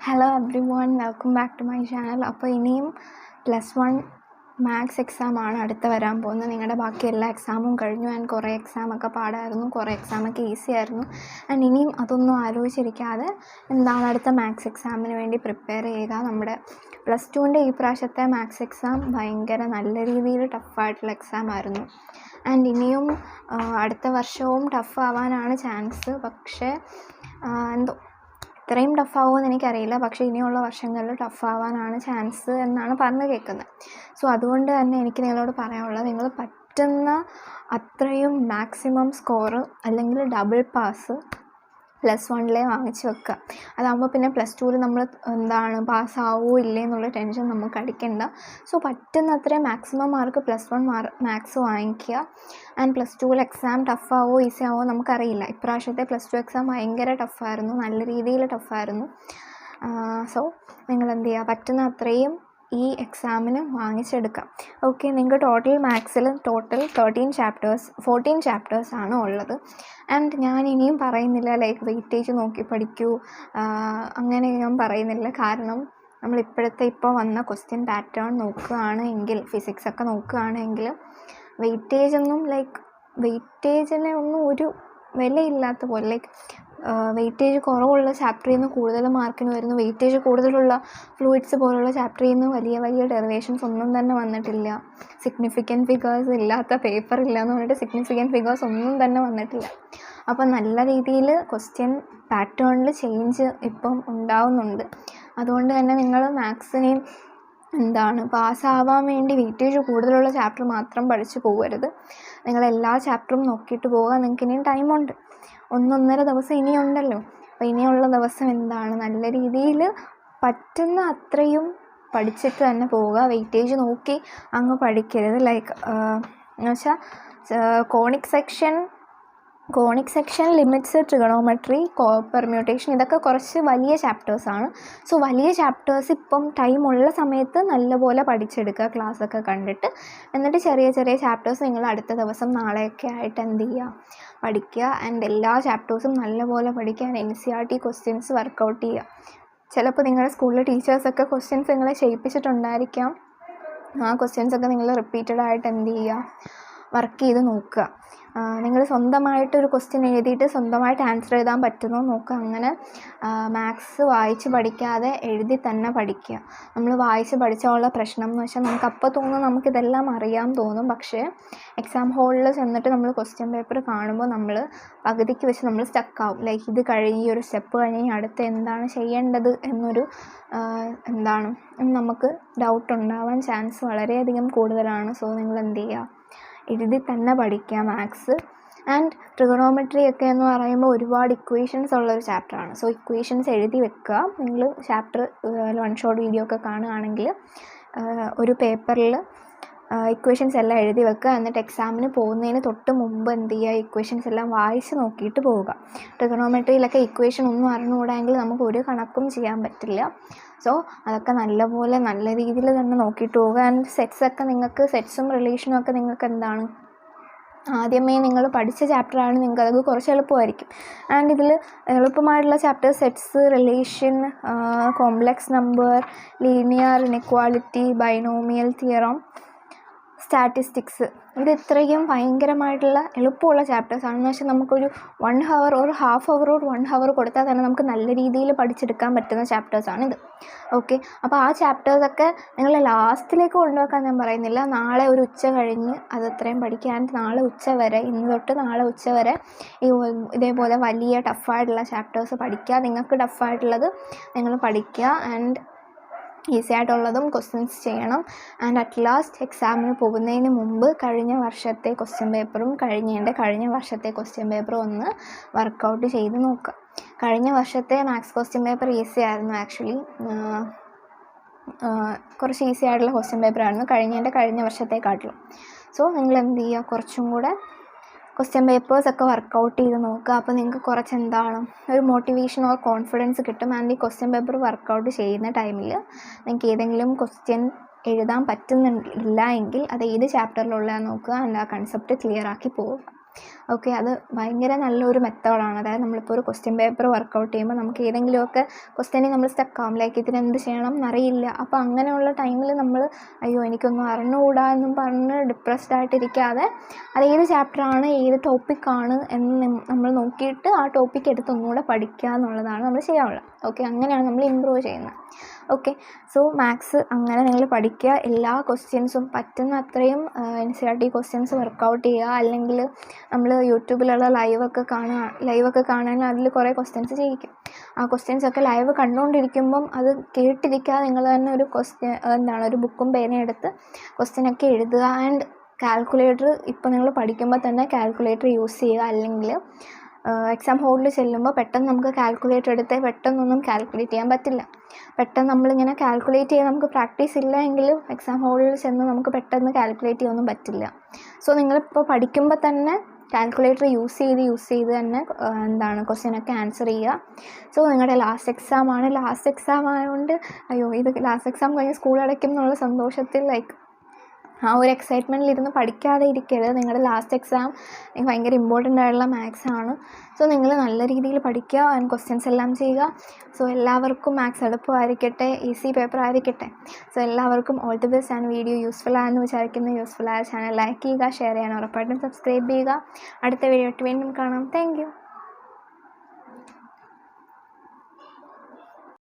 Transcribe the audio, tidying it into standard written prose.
Hello everyone, welcome back to my channel. അപ്പോൾ ഇനിയും +1 maths എക്സാമാണ് അടുത്ത് വരാൻ പോകുന്നത്. നിങ്ങളുടെ ബാക്കി എല്ലാ എക്സാമും കഴിഞ്ഞു. ആൻഡ് കുറേ എക്സാമൊക്കെ പാടായിരുന്നു, കുറേ എക്സാമൊക്കെ ഈസി ആയിരുന്നു. ആൻഡ് ഇനിയും അതൊന്നും ആലോചിച്ചിരിക്കാതെ എന്താണ് അടുത്ത മാത്സ് എക്സാമിന് വേണ്ടി പ്രിപ്പയർ ചെയ്യുക. നമ്മുടെ +2ൻ്റെ ഈ പ്രാവശ്യത്തെ മാത്സ് എക്സാം ഭയങ്കര നല്ല രീതിയിൽ ടഫായിട്ടുള്ള എക്സാം ആയിരുന്നു. ആൻഡ് ഇനിയും അടുത്ത വർഷവും ടഫ് ആവാനാണ് ചാൻസ്. പക്ഷേ എന്തോ ഇത്രയും ടഫാവുമെന്ന് എനിക്കറിയില്ല. പക്ഷേ ഇനിയുള്ള വർഷങ്ങളിൽ ടഫാവാനാണ് ചാൻസ് എന്നാണ് പറഞ്ഞു കേൾക്കുന്നത്. സോ അതുകൊണ്ട് തന്നെ എനിക്ക് നിങ്ങളോട് പറയാനുള്ളത്, നിങ്ങൾ പറ്റുന്ന അത്രയും മാക്സിമം സ്കോറ് അല്ലെങ്കിൽ ഡബിൾ പാസ് +1 വാങ്ങിച്ച് വെക്കുക. അതാകുമ്പോൾ പിന്നെ +2 നമ്മൾ പാസ്സാവോ ഇല്ലേ എന്നുള്ള ടെൻഷൻ നമുക്ക് അടിക്കണ്ട. സോ പറ്റുന്ന അത്രയും മാക്സിമം മാർക്ക് +1 മാത്സ് വാങ്ങിക്കുക. ആൻഡ് +2 എക്സാം ടഫാവോ ഈസി ആവോ നമുക്കറിയില്ല. ഇപ്രാവശ്യത്തെ +2 എക്സാം ഭയങ്കര ടഫായിരുന്നു, നല്ല രീതിയിൽ ടഫായിരുന്നു. സോ നിങ്ങൾ എന്ത് ചെയ്യുക, പറ്റുന്ന അത്രയും ഈ എക്സാമിന് വാങ്ങിച്ചെടുക്കാം. ഓക്കെ, നിങ്ങൾക്ക് ടോട്ടൽ മാത്സിൽ 14 ചാപ്റ്റേഴ്സാണ് ഉള്ളത്. ആൻഡ് ഞാൻ ഇനിയും പറയുന്നില്ല വെയിറ്റേജ് നോക്കി പഠിക്കൂ, അങ്ങനെ ഞാൻ പറയുന്നില്ല. കാരണം ഇപ്പോൾ വന്ന ക്വസ്റ്റ്യൻ പാറ്റേൺ നോക്കുകയാണെങ്കിൽ, ഫിസിക്സൊക്കെ നോക്കുകയാണെങ്കിൽ വെയിറ്റേജിന് ഒന്നും ഒരു വിലയില്ലാത്ത പോലെ, വെയിറ്റേജ് കുറവുള്ള ചാപ്റ്ററിൽ നിന്ന് കൂടുതൽ മാർക്കിന് വരുന്നു, വെയിറ്റേജ് കൂടുതലുള്ള ഫ്ലൂയിഡ്സ് പോലുള്ള ചാപ്റ്ററിൽ നിന്ന് വലിയ വലിയ ഡെറിവേഷൻസ് ഒന്നും തന്നെ വന്നിട്ടില്ല. സിഗ്നിഫിക്കൻറ്റ് ഫിഗേഴ്സ് ഇല്ലാത്ത പേപ്പർ ഇല്ല എന്ന് പറഞ്ഞിട്ട് സിഗ്നിഫിക്കൻറ്റ് ഫിഗേഴ്സ് ഒന്നും തന്നെ വന്നിട്ടില്ല. അപ്പം നല്ല രീതിയിൽ ക്വസ്റ്റ്യൻ പാറ്റേണിൽ ചേഞ്ച് ഇപ്പം ഉണ്ടാവുന്നുണ്ട്. അതുകൊണ്ട് തന്നെ നിങ്ങൾ മാത്സിനെയും പാസ്സാവാൻ വേണ്ടി വെയിറ്റേജ് കൂടുതലുള്ള ചാപ്റ്റർ മാത്രം പഠിച്ച് പോകരുത്. നിങ്ങളെല്ലാ ചാപ്റ്ററും നോക്കിയിട്ട് പോവുക. നിങ്ങൾക്ക് ഇനിയും ടൈമുണ്ട്, 1-1.5 ദിവസം ഇനിയുണ്ടല്ലോ. അപ്പോൾ ഇനിയുള്ള ദിവസം നല്ല രീതിയിൽ പറ്റുന്ന അത്രയും പഠിച്ചിട്ട് തന്നെ പോവുക. വെയിറ്റേജ് നോക്കി അങ്ങ് പഠിക്കരുത്. എന്നുവെച്ചാൽ conic section, limits, trigonometry, permutation, ഇതൊക്കെ കുറച്ച് വലിയ ചാപ്റ്റേഴ്സാണ്. സോ വലിയ ചാപ്റ്റേഴ്സ് ഇപ്പം ടൈമുള്ള സമയത്ത് നല്ലപോലെ പഠിച്ചെടുക്കുക, ക്ലാസ്സൊക്കെ കണ്ടിട്ട്. എന്നിട്ട് ചെറിയ ചെറിയ ചാപ്റ്റേഴ്സ് നിങ്ങൾ അടുത്ത ദിവസം നാളെയൊക്കെ ആയിട്ട് പഠിക്കുക. ആൻഡ് എല്ലാ ചാപ്റ്റേഴ്സും നല്ലപോലെ പഠിക്കുക. NCERT ക്വസ്റ്റ്യൻസ് വർക്കൗട്ട് ചെയ്യുക. ചിലപ്പോൾ നിങ്ങളുടെ സ്കൂളിലെ ടീച്ചേഴ്സൊക്കെ ക്വസ്റ്റ്യൻസ് നിങ്ങളെ ചെയ്യിപ്പിച്ചിട്ടുണ്ടായിരിക്കാം. ആ ക്വസ്റ്റ്യൻസൊക്കെ നിങ്ങൾ റിപ്പീറ്റഡായിട്ട് വർക്ക് ചെയ്ത് നോക്കുക. നിങ്ങൾ സ്വന്തമായിട്ടൊരു ക്വസ്റ്റ്യൻ എഴുതിയിട്ട് സ്വന്തമായിട്ട് ആൻസർ എഴുതാൻ പറ്റുമോ നോക്കുക. അങ്ങനെ മാത്സ് വായിച്ച് പഠിക്കാതെ എഴുതി തന്നെ പഠിക്കുക. നമ്മൾ വായിച്ച് പഠിച്ചാലുള്ള പ്രശ്നം എന്ന് വെച്ചാൽ നമുക്കപ്പോൾ തോന്നും നമുക്കിതെല്ലാം അറിയാൻ തോന്നും. പക്ഷേ എക്സാം ഹാളിൽ ചെന്നിട്ട് നമ്മൾ ക്വസ്റ്റ്യൻ പേപ്പർ കാണുമ്പോൾ നമ്മൾ പകുതിക്ക് വെച്ച് നമ്മൾ സ്റ്റക്കാവും. ഇത് കഴിഞ്ഞ് ഈ ഒരു സ്റ്റെപ്പ് കഴിഞ്ഞ് അടുത്ത് എന്താണ് ചെയ്യേണ്ടത് എന്നൊരു നമുക്ക് ഡൗട്ട് ഉണ്ടാവാൻ ചാൻസ് വളരെയധികം കൂടുതലാണ്. സോ നിങ്ങൾ എന്ത് ചെയ്യുക, എഴുതി തന്നെ പഠിക്കുക മാത്സ്. ആൻഡ് ട്രിഗണോമെട്രി ഒക്കെ എന്ന് പറയുമ്പോൾ ഒരുപാട് ഇക്വേഷൻസ് ഉള്ളൊരു ചാപ്റ്ററാണ്. സോ ഇക്വേഷൻസ് എഴുതി വെക്കുക. നിങ്ങൾ ചാപ്റ്റർ 1 ഷോർട്ട് വീഡിയോ ഒക്കെ കാണുകയാണെങ്കിൽ ഒരു പേപ്പറിൽ ഇക്വേഷൻസ് എല്ലാം എഴുതി വെക്കുക. എന്നിട്ട് എക്സാമിന് പോകുന്നതിന് തൊട്ട് മുമ്പ് ഇക്വേഷൻസ് എല്ലാം വായിച്ച് നോക്കിയിട്ട് പോവുക. ട്രിഗണോമെട്രിയിലൊക്കെ ഇക്വേഷൻ ഒന്നും അറിഞ്ഞുകൂടായെങ്കിൽ നമുക്ക് ഒരു കണക്കും ചെയ്യാൻ പറ്റില്ല. സോ അതൊക്കെ നല്ല രീതിയിൽ തന്നെ നോക്കിയിട്ട് പോവുക. ആൻഡ് സെറ്റ്സും റിലേഷനും ഒക്കെ നിങ്ങൾക്ക് ആദ്യമേ നിങ്ങൾ പഠിച്ച ചാപ്റ്ററാണ്, നിങ്ങൾക്ക് അതൊക്കെ കുറച്ച് എളുപ്പമായിരിക്കും. ആൻഡ് ഇതിൽ എളുപ്പമായിട്ടുള്ള chapter sets, relation, complex number, linear inequality, binomial theorem, statistics, ഇത് ഇത്രയും ഭയങ്കരമായിട്ടുള്ള എളുപ്പമുള്ള ചാപ്റ്റേഴ്സാണെന്ന് വെച്ചാൽ നമുക്കൊരു 1 hour or ½ hour or 1 hour കൊടുത്താൽ തന്നെ നമുക്ക് നല്ല രീതിയിൽ പഠിച്ചെടുക്കാൻ പറ്റുന്ന ചാപ്റ്റേഴ്സാണിത്. ഓക്കെ, അപ്പോൾ ആ ചാപ്റ്റേഴ്സൊക്കെ നിങ്ങൾ ലാസ്റ്റിലേക്ക് കൊണ്ടുവെക്കാൻ ഞാൻ പറയുന്നില്ല. നാളെ ഒരു ഉച്ച കഴിഞ്ഞ് അതത്രയും പഠിക്കാൻ, നാളെ ഉച്ച വരെ, ഇന്ന് തൊട്ട് നാളെ ഉച്ച വരെ ഇതേപോലെ വലിയ ടഫായിട്ടുള്ള ചാപ്റ്റേഴ്സ് പഠിക്കുക. നിങ്ങൾക്ക് ടഫായിട്ടുള്ളത് നിങ്ങൾ പഠിക്കുക. ആൻഡ് ഈസി ആയിട്ടുള്ളതും ക്വസ്റ്റ്യൻസ് ചെയ്യണം. ആൻഡ് അറ്റ് ലാസ്റ്റ് എക്സാമിന് പോകുന്നതിന് മുമ്പ് കഴിഞ്ഞ വർഷത്തെ ക്വസ്റ്റ്യൻ പേപ്പറും കഴിഞ്ഞ വർഷത്തെ ക്വസ്റ്റ്യൻ പേപ്പറും ഒന്ന് വർക്കൗട്ട് ചെയ്ത് നോക്കുക. കഴിഞ്ഞ വർഷത്തെ മാത്സ് ക്വസ്റ്റ്യൻ പേപ്പർ ഈസി ആയിരുന്നു. ആക്ച്വലി കുറച്ച് ഈസി ആയിട്ടുള്ള ക്വസ്റ്റ്യൻ പേപ്പറായിരുന്നു കഴിഞ്ഞ വർഷത്തെക്കാട്ടിലും. സോ നിങ്ങൾ എന്ത് ചെയ്യുക, കുറച്ചും കൂടെ ക്വസ്റ്റ്യൻ പേപ്പേഴ്സൊക്കെ വർക്കൗട്ട് ചെയ്ത് നോക്കുക. അപ്പോൾ നിങ്ങൾക്ക് കുറച്ച് ഒരു മോട്ടിവേഷൻ ഓർ കോൺഫിഡൻസ് കിട്ടും. ആൻഡ് ഈ ക്വസ്റ്റ്യൻ പേപ്പർ വർക്കൗട്ട് ചെയ്യുന്ന ടൈമിൽ നിങ്ങൾക്ക് ഏതെങ്കിലും ക്വസ്റ്റ്യൻ എഴുതാൻ പറ്റുന്നില്ല എങ്കിൽ അത് ഏത് ചാപ്റ്ററിലുള്ളതാണെന്ന് നോക്കുക. ആൻഡ് ആ കൺസെപ്റ്റ് ക്ലിയർ ആക്കി പോവുക. ഓക്കെ, അത് ഭയങ്കര നല്ലൊരു മെത്തേഡാണ്. അതായത് നമ്മളിപ്പോൾ ഒരു ക്വസ്റ്റ്യൻ പേപ്പർ വർക്കൗട്ട് ചെയ്യുമ്പോൾ നമുക്ക് ഏതെങ്കിലുമൊക്കെ ക്വസ്റ്റ്യനിൽ നമ്മൾ സ്റ്റക്കാവും, ലൈക്ക് ഇതിന് എന്ത് ചെയ്യണം എന്നറിയില്ല. അപ്പോൾ അങ്ങനെയുള്ള ടൈമിൽ നമ്മൾ അയ്യോ എനിക്കൊന്നും അറിഞ്ഞുകൂടാ എന്നും പറഞ്ഞ് ഡിപ്രസ്ഡ് ആയിട്ടിരിക്കാതെ അത് ഏത് ചാപ്റ്ററാണ്, ഏത് ടോപ്പിക്കാണ് എന്ന് നമ്മൾ നോക്കിയിട്ട് ആ ടോപ്പിക്ക് എടുത്ത് ഒന്നുകൂടെ പഠിക്കുക എന്നുള്ളതാണ് നമ്മൾ ചെയ്യാനുള്ളത്. ഓക്കെ, അങ്ങനെയാണ് നമ്മൾ ഇമ്പ്രൂവ് ചെയ്യുന്നത്. ഓക്കെ, സോ മാത്സ് അങ്ങനെ നിങ്ങൾ പഠിക്കുക. എല്ലാ ക്വസ്റ്റ്യൻസും പറ്റുന്ന അത്രയും NCERT ക്വസ്റ്റ്യൻസ് വർക്കൗട്ട് ചെയ്യുക. അല്ലെങ്കിൽ നമ്മൾ യൂട്യൂബിലുള്ള ലൈവൊക്കെ കാണാൻ അതിൽ കുറേ ക്വസ്റ്റ്യൻസ് ചെയ്യിക്കും. ആ ക്വസ്റ്റ്യൻസൊക്കെ ലൈവ് കണ്ടുകൊണ്ടിരിക്കുമ്പം അത് കേട്ടിരിക്കാതെ നിങ്ങൾ തന്നെ ഒരു ബുക്കും പേനയും എടുത്ത് ക്വസ്റ്റ്യനൊക്കെ എഴുതുക. ആൻഡ് കാൽക്കുലേറ്റർ ഇപ്പോൾ നിങ്ങൾ പഠിക്കുമ്പോൾ തന്നെ കാൽക്കുലേറ്റർ യൂസ് ചെയ്യുക. അല്ലെങ്കിൽ എക്സാം ഹോളിൽ ചെല്ലുമ്പോൾ പെട്ടെന്ന് നമുക്ക് കാൽക്കുലേറ്റർ എടുത്ത് പെട്ടെന്നൊന്നും കാൽക്കുലേറ്റ് ചെയ്യാൻ പറ്റില്ല. പെട്ടെന്ന് നമ്മളിങ്ങനെ കാൽക്കുലേറ്റ് ചെയ്യാൻ നമുക്ക് പ്രാക്ടീസ് ഇല്ല എങ്കിലും എക്സാം ഹോളിൽ ചെന്ന് നമുക്ക് പെട്ടെന്ന് കാൽക്കുലേറ്റ് ചെയ്യാനൊന്നും പറ്റില്ല. സോ നിങ്ങളിപ്പോൾ പഠിക്കുമ്പോൾ തന്നെ കാൽക്കുലേറ്റർ യൂസ് ചെയ്ത് തന്നെ ക്വസ്റ്റ്യനൊക്കെ ആൻസർ ചെയ്യുക. സോ നിങ്ങളുടെ ലാസ്റ്റ് എക്സാം ആയതുകൊണ്ട് അയ്യോ ഇത് ലാസ്റ്റ് എക്സാം കഴിഞ്ഞ് സ്കൂൾ അടയ്ക്കും എന്നുള്ള സന്തോഷത്തിൽ ആ ഒരു എക്സൈറ്റ്മെൻറ്റിൽ ഇരുന്ന് പഠിക്കാതെ ഇരിക്കരുത്. നിങ്ങളുടെ ലാസ്റ്റ് എക്സാം ഭയങ്കര ഇമ്പോർട്ടൻ്റ് ആയിട്ടുള്ള മാത്സ് ആണ്. സോ നിങ്ങൾ നല്ല രീതിയിൽ പഠിക്കുക ആൻഡ് ക്വസ്റ്റ്യൻസ് എല്ലാം ചെയ്യുക. സോ എല്ലാവർക്കും മാത്സ് എളുപ്പമായിരിക്കട്ടെ, ഈസി പേപ്പർ ആയിരിക്കട്ടെ. സോ എല്ലാവർക്കും all the best. And video useful ആയെന്ന് വിചാരിക്കുന്നു. യൂസ്ഫുൾ ആയ ചാനൽ ലൈക്ക് ചെയ്യുക, ഷെയർ ചെയ്യാൻ ഉറപ്പായിട്ടും സബ്സ്ക്രൈബ് ചെയ്യുക. അടുത്ത വീഡിയോ ആയിട്ട് വീണ്ടും കാണാം. Thank you.